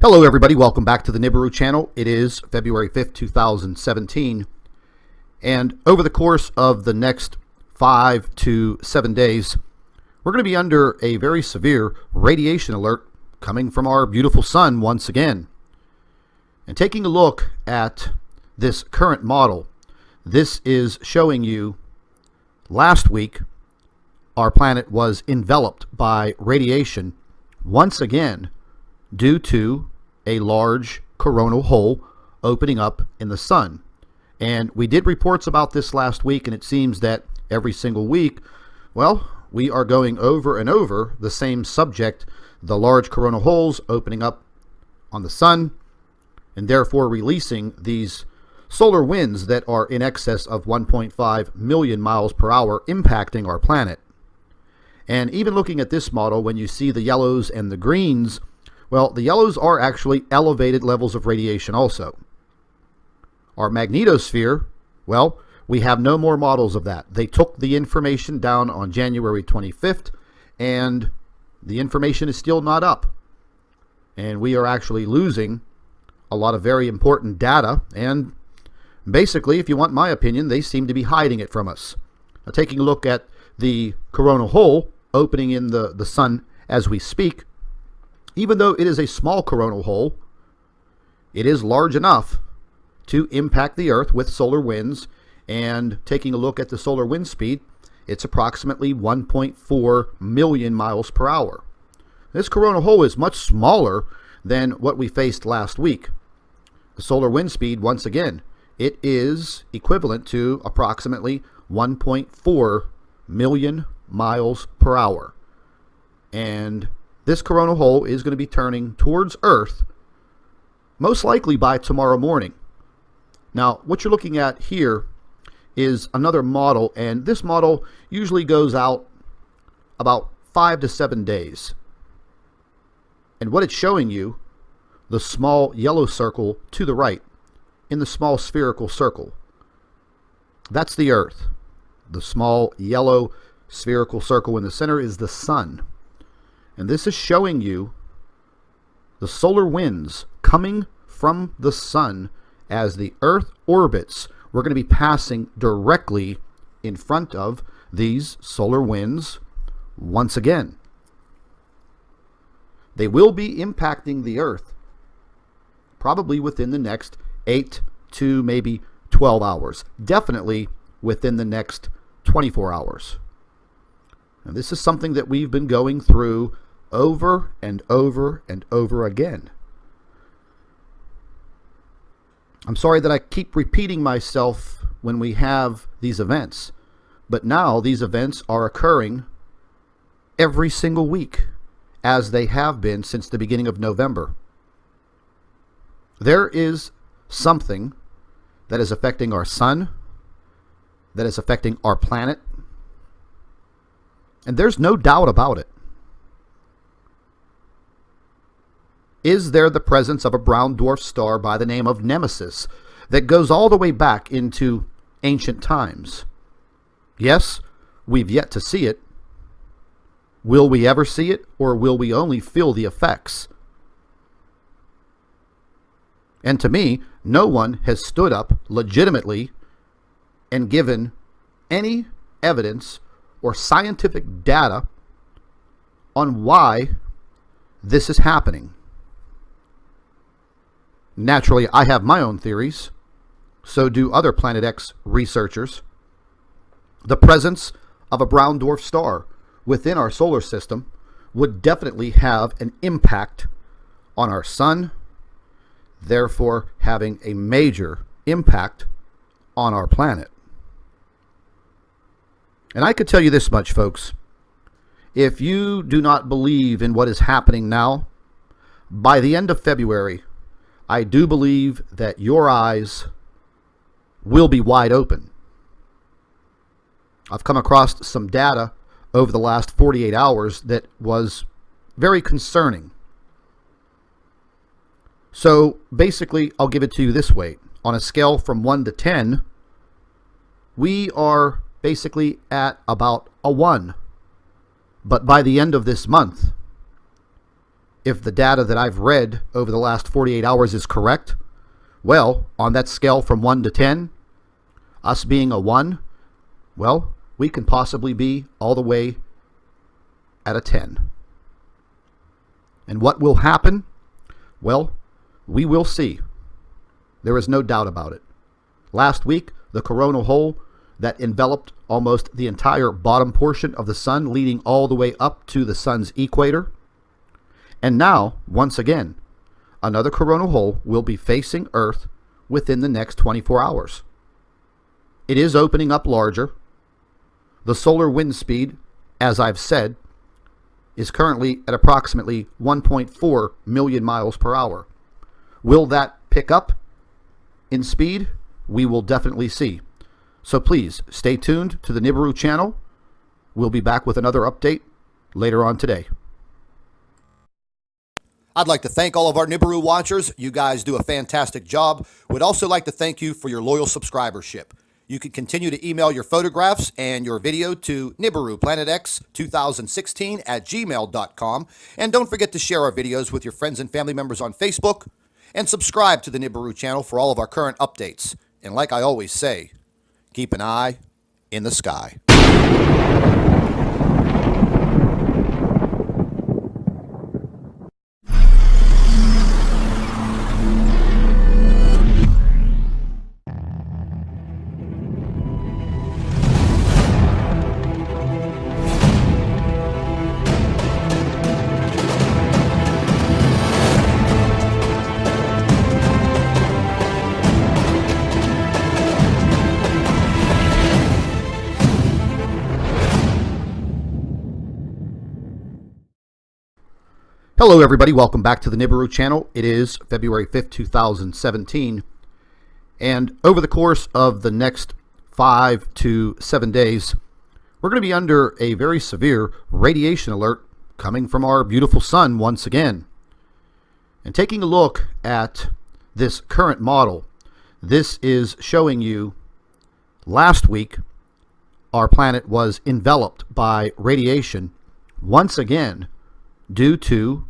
Hello everybody, welcome back to the Nibiru channel. It is February 5th, 2017, and over the course of the next 5 to 7 days, we're going to be under a very severe radiation alert coming from our beautiful sun once again. And taking a look at this current model, this is showing you last week our planet was enveloped by radiation once again due to a large coronal hole opening up in the sun. And we did reports about this last week, and it seems that every single week, well, we are going over and over the same subject, the large coronal holes opening up on the sun and therefore releasing these solar winds that are in excess of 1.5 million miles per hour impacting our planet. And even looking at this model, when you see the yellows and the greens, well, the yellows are actually elevated levels of radiation also. Our magnetosphere, well, we have no more models of that. They took the information down on January 25th, and the information is still not up. And we are actually losing a lot of very important data, and basically, if you want my opinion, they seem to be hiding it from us. Now, taking a look at the coronal hole opening in the sun as we speak, even though it is a small coronal hole, it is large enough to impact the Earth with solar winds. And taking a look at the solar wind speed, it's approximately 1.4 million miles per hour. This coronal hole is much smaller than what we faced last week. The solar wind speed, once again, it is equivalent to approximately 1.4 million miles per hour. And this coronal hole is going to be turning towards Earth most likely by tomorrow morning. Now, what you're looking at here is another model, and this model usually goes out about 5 to 7 days. And what it's showing you, the small yellow circle to the right in the small spherical circle, that's the Earth. The small yellow spherical circle in the center is the sun. And this is showing you the solar winds coming from the sun as the Earth orbits. We're going to be passing directly in front of these solar winds once again. They will be impacting the Earth probably within the next 8 to maybe 12 hours. Definitely within the next 24 hours. And this is something that we've been going through over and over and over again. I'm sorry that I keep repeating myself when we have these events, but now these events are occurring every single week, as they have been since the beginning of November. There is something that is affecting our sun, that is affecting our planet, and there's no doubt about it. Is there the presence of a brown dwarf star by the name of Nemesis that goes all the way back into ancient times? Yes, we've yet to see it. Will we ever see it, or will we only feel the effects? And to me, no one has stood up legitimately and given any evidence or scientific data on why this is happening. Naturally, I have my own theories. So do other Planet X researchers. The presence of a brown dwarf star within our solar system would definitely have an impact on our sun, therefore having a major impact on our planet. And I could tell you this much, folks. If you do not believe in what is happening now, by the end of February, I do believe that your eyes will be wide open. I've come across some data over the last 48 hours that was very concerning. So basically, I'll give it to you this way. On a scale from 1 to 10, we are basically at about a 1. But by the end of this month, if the data that I've read over the last 48 hours is correct, well, on that scale from 1 to 10, us being a 1, well, we can possibly be all the way at a 10. And what will happen? Well, we will see. There is no doubt about it. Last week, the coronal hole that enveloped almost the entire bottom portion of the sun, leading all the way up to the sun's equator. And now, once again, another coronal hole will be facing Earth within the next 24 hours. It is opening up larger. The solar wind speed, as I've said, is currently at approximately 1.4 million miles per hour. Will that pick up in speed? We will definitely see. So please stay tuned to the Nibiru channel. We'll be back with another update later on today. I'd like to thank all of our Nibiru watchers. You guys do a fantastic job. Would also like to thank you for your loyal subscribership. You can continue to email your photographs and your video to NibiruPlanetX2016@gmail.com. And don't forget to share our videos with your friends and family members on Facebook. And subscribe to the Nibiru channel for all of our current updates. And like I always say, keep an eye in the sky. Hello everybody, welcome back to the Nibiru channel. It is February 5th, 2017, and over the course of the next 5 to 7 days, we're going to be under a very severe radiation alert coming from our beautiful sun once again. And taking a look at this current model, this is showing you last week our planet was enveloped by radiation once again due to